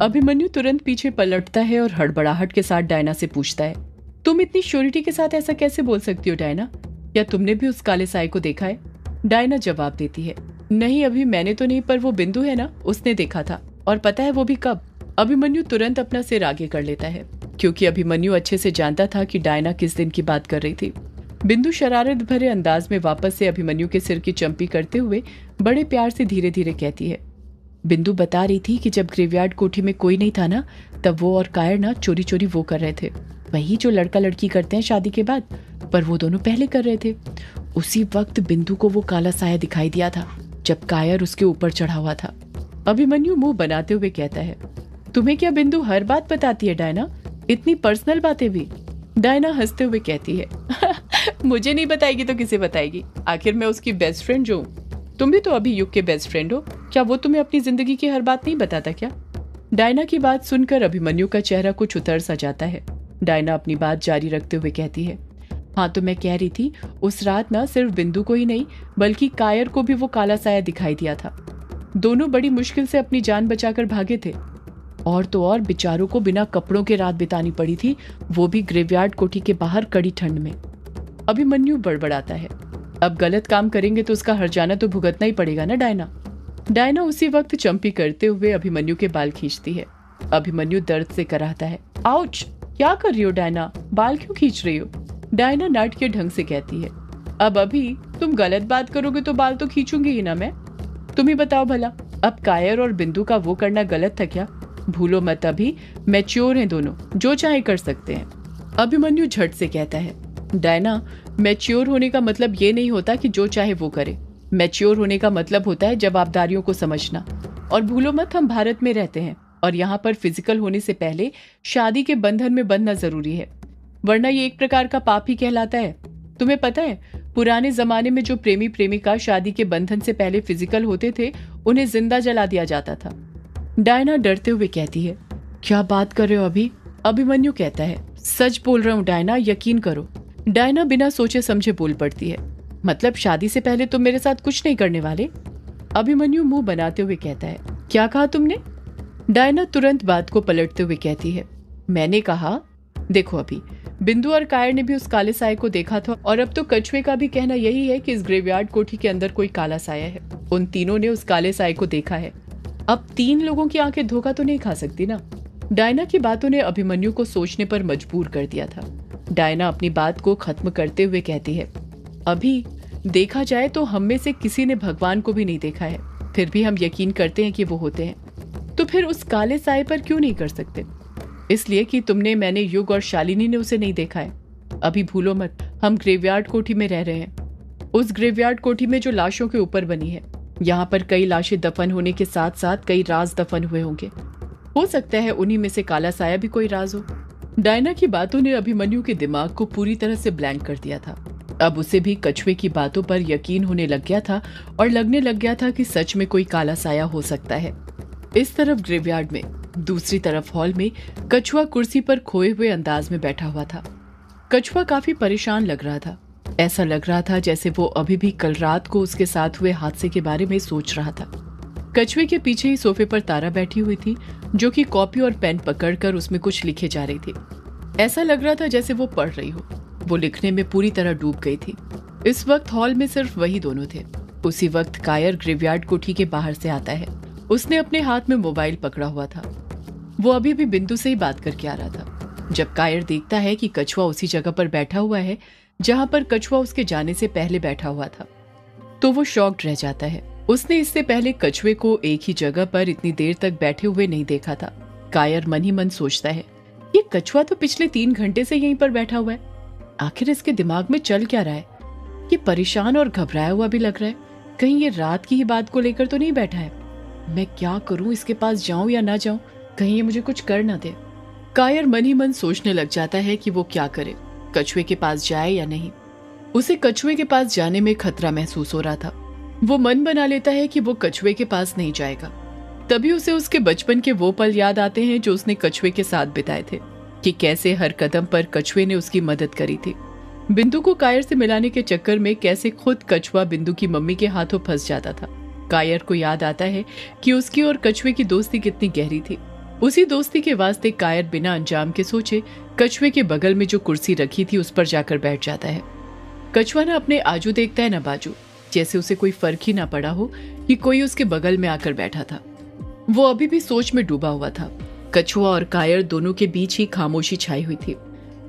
अभिमन्यु तुरंत पीछे पलटता है और हड़बड़ाहट के साथ डायना से पूछता है, तुम इतनी श्योरिटी के साथ ऐसा कैसे बोल सकती हो डायना? क्या तुमने भी उस काले साए को देखा है? डायना जवाब देती है, नहीं अभी मैंने तो नहीं, पर वो बिंदु है ना, उसने देखा था। और पता है वो भी कब? अभिमन्यु तुरंत अपना सिर आगे कर लेता है, क्योंकि अभिमन्यु अच्छे से जानता था कि डायना किस दिन की बात कर रही थी। बिंदु शरारत भरे अंदाज में वापस से अभिमन्यु के सिर की चंपी करते हुए बड़े प्यार से धीरे धीरे कहती है, बिंदु बता रही थी कि जब ग्रेवयार्ड कोठी में कोई नहीं था ना, तब वो और कायर ना चोरी चोरी वो कर रहे थे, वही जो लड़का लड़की करते हैं शादी के बाद, पर वो दोनों पहले कर रहे थे। उसी वक्त बिंदु को वो काला साया दिखाई दिया था जब कायर उसके ऊपर चढ़ा हुआ था। अभिमन्यु मुंह बनाते हुए कहता है, तुम्हें क्या बिंदु हर बात बताती है डायना, इतनी पर्सनल बातें भी? डायना हंसते हुए कहती है, मुझे नहीं बताएगी तो किसे बताएगी, आखिर मैं उसकी बेस्ट फ्रेंड जो हूँ। तुम भी तो अभी युग के बेस्ट फ्रेंड हो, क्या वो तुम्हें अपनी जिंदगी की हर बात नहीं बताता क्या? डायना की बात सुनकर अभिमन्यु का चेहरा कुछ उतर सा जाता है। डायना अपनी बात जारी रखते हुए कहती है, हाँ तो मैं कह रही थी, उस रात ना सिर्फ बिंदु को ही नहीं बल्कि कायर को भी वो काला साया दिखाई दिया था। दोनों बड़ी मुश्किल से अपनी जान बचाकर भागे थे, और तो और बेचारों को बिना कपड़ों के रात बितानी पड़ी थी, वो भी ग्रेवयार्ड कोठी के बाहर कड़ी ठंड में। अभिमन्यु बड़बड़ाता है, अब गलत काम करेंगे तो उसका हर्जाना तो भुगतना ही पड़ेगा ना डायना। डायना उसी वक्त चंपी करते हुए अभिमन्यु के बाल खींचती है। अभिमन्यु दर्द से कराहता है, आउच, क्या कर रही हो डायना, बाल क्यों खींच रही हो? डायना नाट के ढंग से कहती है, अब अभी तुम गलत बात करोगे तो बाल तो खींचूंगी ही ना मैं। तुम ही बताओ भला, अब कायर और बिंदु का वो करना गलत था क्या? भूलो मत, अभी मैच्योर हैं दोनों, जो चाहे कर सकते हैं। अभिमन्यु झट से कहता है, डायना मैच्योर होने का मतलब ये नहीं होता कि जो चाहे वो करे। मैच्योर होने का मतलब होता है जवाबदारियों को समझना। और भूलो मत, हम भारत में रहते हैं और यहाँ पर फिजिकल होने से पहले शादी के बंधन में बंधना जरूरी है, वरना ये एक प्रकार का पाप ही कहलाता है। तुम्हें पता है, पुराने जमाने में जो प्रेमी प्रेमिका शादी के बंधन से पहले फिजिकल होते थे, उन्हें जिंदा जला दिया जाता था। डायना डरते हुए कहती है, क्या बात कर रहे हो अभी? अभिमन्यु कहता है, सच बोल रहा हूँ डायना, यकीन करो। डायना बिना सोचे समझे बोल पड़ती है, मतलब शादी से पहले तुम मेरे साथ कुछ नहीं करने वाले? अभिमन्यु मुंह बनाते हुए कहता है, क्या कहा तुमने? डायना तुरंत बात को पलटते हुए कहती है, मैंने कहा, देखो अभी बिंदु और कायर ने भी उस काले साये को देखा था, और अब तो कछुए का भी कहना यही है कि इस ग्रेवयार्ड कोठी के अंदर कोई काला साया है। उन तीनों ने उस काले साये को देखा है। अब 3 लोगों की आंखें धोखा तो नहीं खा सकती ना। डायना की बातों ने अभिमन्यु को सोचने पर मजबूर कर दिया था। डायना अपनी बात को खत्म करते हुए कहती है, अभी देखा जाए तो हम में से किसी ने भगवान को भी नहीं देखा है, फिर भी हम यकीन करते हैं कि वो होते हैं। तो फिर उस काले साये पर क्यों नहीं कर सकते? इसलिए कि तुमने, मैंने, युग और शालिनी ने उसे नहीं देखा है। अभी भूलो मत, हम ग्रेवयार्ड कोठी में रह रहे हैं। उस ग्रेवयार्ड कोठी में जो लाशों के ऊपर बनी है, यहाँ पर कई लाशें दफन होने के साथ साथ कई राज दफन हुए होंगे। हो सकता है उन्हीं में से काला साया भी कोई राज हो। डायना की बातों ने अभिमन्यु के दिमाग को पूरी तरह से ब्लैंक कर दिया था। अब उसे भी कछुए की बातों पर यकीन होने लग गया था और लगने लग गया था कि सच में कोई काला साया हो सकता है। इस तरफ ग्रेवयार्ड में, दूसरी तरफ हॉल में कछुआ कुर्सी पर खोए हुए अंदाज में बैठा हुआ था। कछुआ काफी परेशान लग रहा था। ऐसा लग रहा था जैसे वो अभी भी कल रात को उसके साथ हुए हादसे के बारे में सोच रहा था। कछुए के पीछे ही सोफे पर तारा बैठी हुई थी, जो कि कॉपी और पेन पकड़कर उसमें कुछ लिखे जा रही थी। ऐसा लग रहा था जैसे वो पढ़ रही हो। वो लिखने में पूरी तरह डूब गई थी। इस वक्त हॉल में सिर्फ वही दोनों थे। उसी वक्त कायर ग्रेवयार्ड कोठी के बाहर से आता है। उसने अपने हाथ में मोबाइल पकड़ा हुआ था। वो अभी भी बिंदु से ही बात करके आ रहा था। जब कायर देखता है कि कछुआ उसी जगह पर बैठा हुआ है जहां पर कछुआ उसके जाने से पहले बैठा हुआ था, तो वो शॉक्ड रह जाता है। उसने इससे पहले कछुए को एक ही जगह पर इतनी देर तक बैठे हुए नहीं देखा था। कायर मन ही मन सोचता है, ये कछुआ तो पिछले 3 घंटे से यहीं पर बैठा हुआ है, आखिर इसके दिमाग में चल क्या रहा है? ये परेशान और घबराया हुआ भी लग रहा है। कहीं ये रात की ही बात को लेकर तो नहीं बैठा है? मैं क्या करूं, इसके पास जाऊं या ना जाऊं, कहीं ये मुझे कुछ कर ना दे। कायर मन ही मन सोचने लग जाता है कि वो क्या करे, कछुए के पास जाए या नहीं। उसे कछुए के पास जाने में खतरा महसूस हो रहा था। वो मन बना लेता है कि वो कछुए के पास नहीं जाएगा। तभी उसे उसके बचपन के वो पल याद आते हैं जो उसने कछुए के साथ बिताए थे, कि कैसे हर कदम पर कछुए ने उसकी मदद करी थी। बिंदु को कायर से मिलाने के चक्कर में कैसे खुद कछुआ बिंदु की मम्मी के हाथों फंस जाता था। कायर को याद आता है कि उसकी और कछुए की दोस्ती कितनी गहरी थी। उसी दोस्ती के वास्ते कायर बिना अंजाम के सोचे कछुए के बगल में जो कुर्सी रखी थी उस पर जाकर बैठ जाता है। कछुआ ना अपने आजू देखता है ना बाजू, जैसे उसे कोई फर्क ही ना पड़ा हो कि कोई उसके बगल में आकर बैठा था। वो अभी भी सोच में डूबा हुआ था। कछुआ और कायर दोनों के बीच ही खामोशी छाई हुई थी।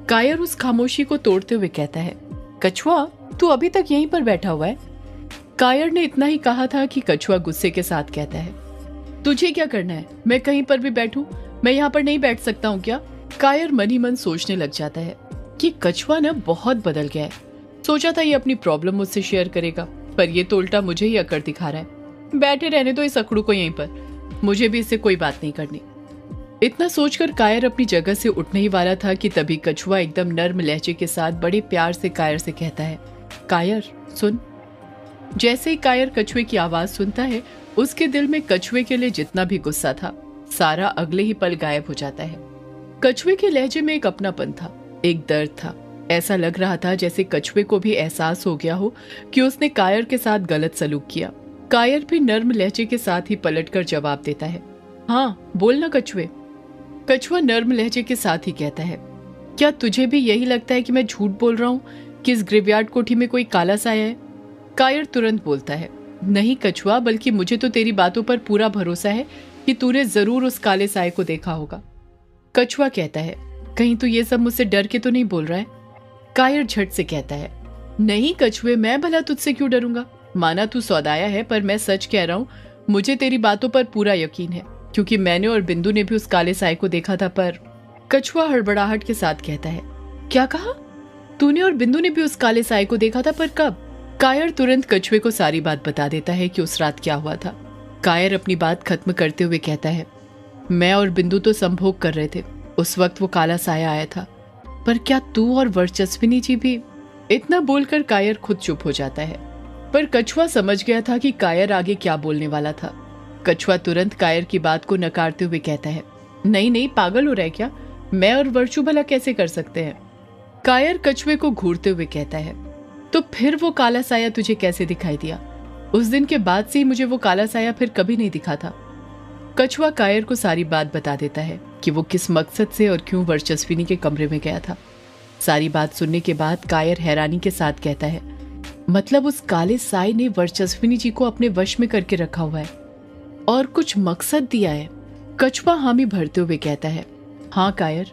कायर उस खामोशी को तोड़ते हुए कहता है, कछुआ तू अभी तक यहीं पर बैठा हुआ है? कायर ने इतना ही कहा था कि कछुआ गुस्से के साथ कहता है, तुझे क्या करना है? मैं कहीं पर भी बैठूं? मैं यहाँ पर नहीं बैठ सकता हूँ क्या? कायर मन ही मन सोचने लग जाता है कि कछुआ ना बहुत बदल गया है। सोचा था ये अपनी प्रॉब्लम मुझसे शेयर करेगा, पर ये तो उल्टा मुझे ही अकड़ दिखा रहा है। बैठे रहने दो इस अकड़ू को यहीं पर, मुझे भी इससे कोई बात नहीं करनी। इतना सोचकर कायर अपनी जगह से उठने ही वाला था कि तभी कछुआ एकदम नर्म लहजे के साथ बड़े प्यार से कायर से कहता है, कायर सुन। जैसे ही कायर कछुए की आवाज सुनता है, उसके दिल में कछुए के लिए जितना भी गुस्सा था सारा अगले ही पल गायब हो जाता है। कछुए के लहजे में एक अपनापन था, एक दर्द था। ऐसा लग रहा था जैसे कछुए को भी एहसास हो गया हो कि उसने कायर के साथ गलत सलूक किया। कायर भी नर्म लहजे के साथ ही पलटकर जवाब देता है, हाँ बोलना कछुए। कछुआ नर्म लहजे के साथ ही कहता है, क्या तुझे भी यही लगता है कि मैं झूठ बोल रहा हूँ कि इस ग्रेवयार्ड कोठी में कोई काला साया है? कायर तुरंत बोलता है, नहीं कछुआ, बल्कि मुझे तो तेरी बातों पर पूरा भरोसा है कि तूने जरूर उस काले साये को देखा होगा। कछुआ कहता है, कहीं तू ये सब मुझसे डर के तो नहीं बोल रहा है? कायर झट से कहता है, नहीं कछुए, मैं भला तुझसे क्यों डरूंगा? माना तू सौदाया है, पर मैं सच कह रहा हूँ, मुझे तेरी बातों पर पूरा यकीन है, क्योंकि मैंने और बिंदु ने भी उस काले साये को देखा था। पर कछुआ हड़बड़ाहट के साथ कहता है, क्या कहा? तूने और बिंदु ने भी उस काले साये को देखा था, पर कब? कायर तुरंत कछुए को सारी बात बता देता है कि उस रात क्या हुआ था। कायर अपनी बात खत्म करते हुए कहता है, मैं और बिंदु तो संभोग कर रहे थे, उस वक्त वो काला साया आया था, पर क्या तू और वर्चस्विनी जी भी? इतना बोलकर कायर खुद चुप हो जाता है, पर कछुआ समझ गया था कि कायर आगे क्या बोलने वाला था। कछुआ तुरंत कायर की बात को नकारते हुए कहता है, नहीं नहीं, पागल हो रहा है क्या? मैं और वर्चू भला कैसे कर सकते हैं? कायर कछुए को घूरते हुए कहता है, तो फिर वो काला साया तुझे कैसे दिखाई दिया? उस दिन के बाद से ही मुझे वो काला साया फिर कभी नहीं दिखा था। कछुआ कायर को सारी बात बता देता है कि वो किस मकसद से और क्यों वर्चस्विनी के कमरे में गया था। सारी बात सुनने के बाद कायर हैरानी के साथ कहता है, मतलब उस काले साये ने वर्चस्विनी जी को अपने वश में करके रखा हुआ है और कुछ मकसद दिया है? कछुआ हामी भरते हुए कहता है, हाँ कायर,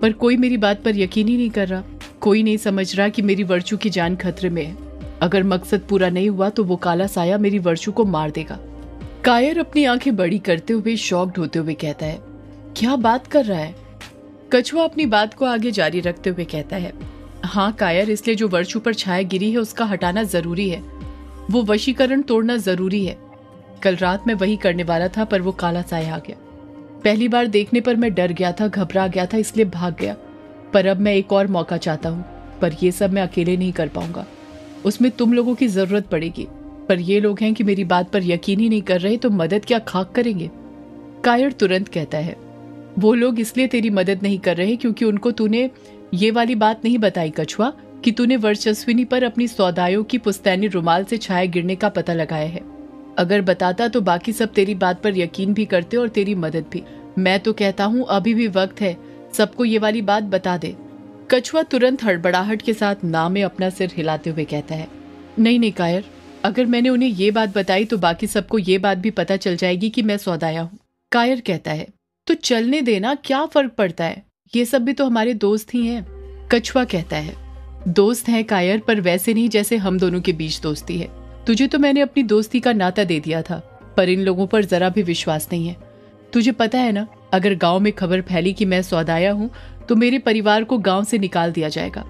पर कोई मेरी बात पर यकीन ही नहीं कर रहा। कोई नहीं समझ रहा कि मेरी वर्चू की जान खतरे में है। अगर मकसद पूरा नहीं हुआ तो वो काला साया मेरी वर्चू को मार देगा। कायर अपनी आंखें बड़ी करते हुए शॉक्ड होते हुए कहता है, क्या बात कर रहा है? कछुआ अपनी बात को आगे जारी रखते हुए कहता है, हाँ कायर, इसलिए जो वर्चू पर छाया गिरी है उसका हटाना जरूरी है। वो वशीकरण तोड़ना जरूरी है। कल रात मैं वही करने वाला था, पर वो काला साया आ गया। पहली बार देखने पर मैं डर गया था, घबरा गया था, इसलिए भाग गया। पर अब मैं एक और मौका चाहता हूँ, पर यह सब मैं अकेले नहीं कर पाऊंगा। उसमें तुम लोगों की जरूरत पड़ेगी, पर ये लोग हैं कि मेरी बात पर यकीन ही नहीं कर रहे, तो मदद क्या खाक करेंगे? कायर तुरंत कहता है, वो लोग इसलिए तेरी मदद नहीं कर रहे क्योंकि उनको तूने ये वाली बात नहीं बताई कछुआ, कि तूने वर्चस्विनी पर अपनी सौदायों की पुस्तैनी रुमाल से छाया गिरने का पता लगाया है। अगर बताता तो बाकी सब तेरी बात पर यकीन भी करते और तेरी मदद भी। मैं तो कहता हूँ अभी भी वक्त है, सबको ये वाली बात बता दे। कछुआ तुरंत हड़बड़ाहट के साथ ना में अपना सिर हिलाते हुए कहता है, नहीं नहीं कायर, अगर मैंने उन्हें ये बात बताई तो बाकी सबको ये बात भी पता चल जाएगी कि मैं सौदाया हूँ। कायर कहता है, तो चलने देना, क्या फर्क पड़ता है? ये सब भी तो हमारे दोस्त ही हैं। कछुआ कहता है, दोस्त हैं कायर, पर वैसे नहीं जैसे हम दोनों के बीच दोस्ती है। तुझे तो मैंने अपनी दोस्ती का नाता दे दिया था, पर इन लोगों पर जरा भी विश्वास नहीं है। तुझे पता है ना, अगर गांव में खबर फैली कि मैं सौदाया हूँ तो मेरे परिवार को गांव से निकाल दिया जाएगा।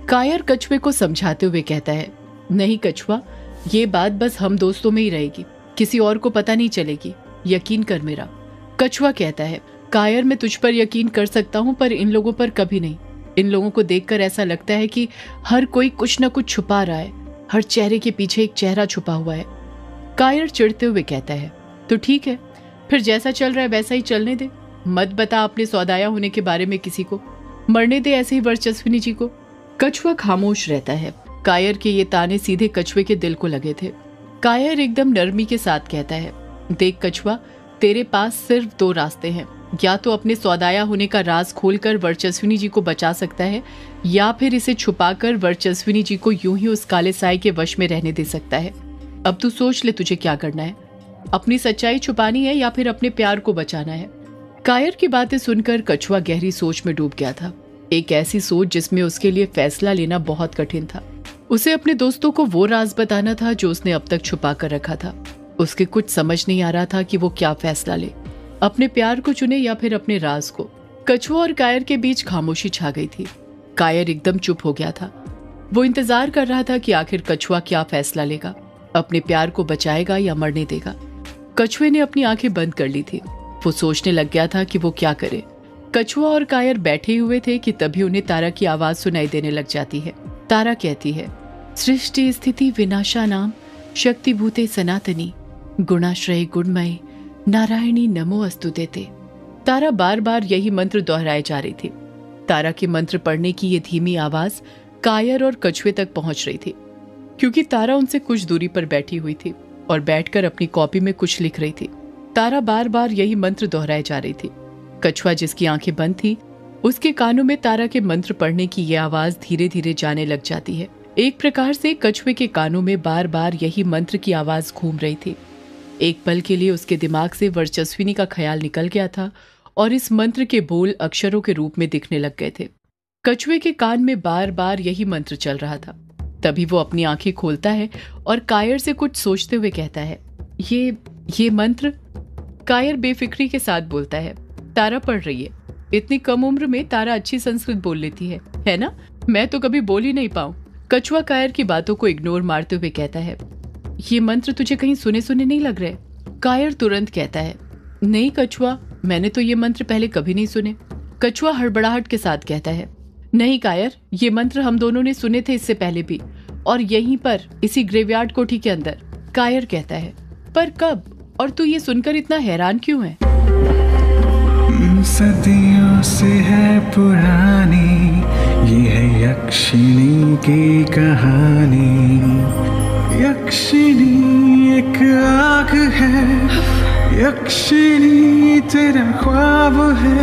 कायर कछुए को समझाते हुए कहता है, नहीं कछुआ, ये बात बस हम दोस्तों में ही रहेगी, किसी और को पता नहीं चलेगी, यकीन कर मेरा। कछुआ कहता है, कायर, मैं तुझ पर यकीन कर सकता हूँ, पर इन लोगों पर कभी नहीं। इन लोगों को देखकर ऐसा लगता है कि हर कोई कुछ न कुछ छुपा रहा है, हर चेहरे के पीछे एक चेहरा छुपा हुआ है। कायर चिढ़ते हुए कहता है, तो ठीक है, फिर जैसा चल रहा है वैसा ही चलने दे। मत बता अपने सौदाया होने के बारे में किसी को, मरने दे ऐसे ही वर्चस्विनी जी को। कछुआ खामोश रहता है। कायर के ये ताने सीधे कछुए के दिल को लगे थे। कायर एकदम नरमी के साथ कहता है, देख कछुआ, तेरे पास सिर्फ 2 रास्ते हैं, या तो अपने सौदाया होने का राज खोलकर वर्चस्विनी जी को बचा सकता है, या फिर इसे छुपाकर वर्चस्विनी जी को यूं ही उस काले साए के वश में रहने दे सकता है। अब तू सोच ले तुझे क्या करना है, अपनी सच्चाई छुपानी है या फिर अपने प्यार को बचाना है। कायर की बातें सुनकर कछुआ गहरी सोच में डूब गया था, एक ऐसी सोच जिसमें उसके लिए फैसला लेना बहुत कठिन था। उसे अपने दोस्तों को वो राज बताना था जो उसने अब तक छुपा कर रखा था। उसके कुछ समझ नहीं आ रहा था कि वो क्या फैसला ले, अपने प्यार को चुने या फिर अपने राज को। कछुआ और कायर के बीच खामोशी छा गई थी। कायर एकदम चुप हो गया था। वो इंतजार कर रहा था कि आखिर कछुआ क्या फैसला लेगा, अपने प्यार को बचाएगा या मरने देगा। कछुए ने अपनी आंखें बंद कर ली थी। वो सोचने लग गया था कि वो क्या करे। कछुआ और कायर बैठे हुए थे कि तभी उन्हें तारा की आवाज सुनाई देने लग जाती है। तारा कहती है, सृष्टि स्थिति विनाशा नाम शक्ति भूते सनातनी गुणाश्रय गुणमय नारायणी नमो अस्तु देते। तारा बार बार यही मंत्र दोहराए जा रही थी। तारा के मंत्र पढ़ने की ये धीमी आवाज कायर और कछुए तक पहुंच रही थी, क्योंकि तारा उनसे कुछ दूरी पर बैठी हुई थी और बैठकर अपनी कॉपी में कुछ लिख रही थी। तारा बार बार यही मंत्र दोहराए जा रही थी। कछुआ जिसकी आंखें बंद थी, उसके कानों में तारा के मंत्र पढ़ने की यह आवाज धीरे धीरे जाने लग जाती है। एक प्रकार से कछुए के कानों में बार बार यही मंत्र की आवाज घूम रही थी। एक पल के लिए उसके दिमाग से वर्चस्विनी का ख्याल निकल गया था और इस मंत्र के बोल अक्षरों के रूप में दिखने लग गए थे। कछुए के कान में बार बार यही मंत्र चल रहा था। तभी वो अपनी आंखें खोलता है और कायर से कुछ सोचते हुए कहता है, ये मंत्र। कायर बेफिक्री के साथ बोलता है, तारा पढ़ रही है। इतनी कम उम्र में तारा अच्छी संस्कृत बोल लेती है ना? मैं तो कभी बोल ही नहीं पाऊं। कछुआ कायर की बातों को इग्नोर मारते हुए कहता है, ये मंत्र तुझे कहीं सुने सुने नहीं लग रहे? कायर तुरंत कहता है, नहीं कछुआ, मैंने तो ये मंत्र पहले कभी नहीं सुने। कछुआ हड़बड़ाहट के साथ कहता है, नहीं कायर, ये मंत्र हम दोनों ने सुने थे इससे पहले भी, और यहीं पर इसी ग्रेवयार्ड कोठी के अंदर। कायर कहता है, पर कब? और तू ये सुनकर इतना हैरान क्यों है? सदियों से है पुरानी ये है यक्षिणी की कहानी। यक्षिणी एक आग है, यक्षिणी तेरा ख्वाब है।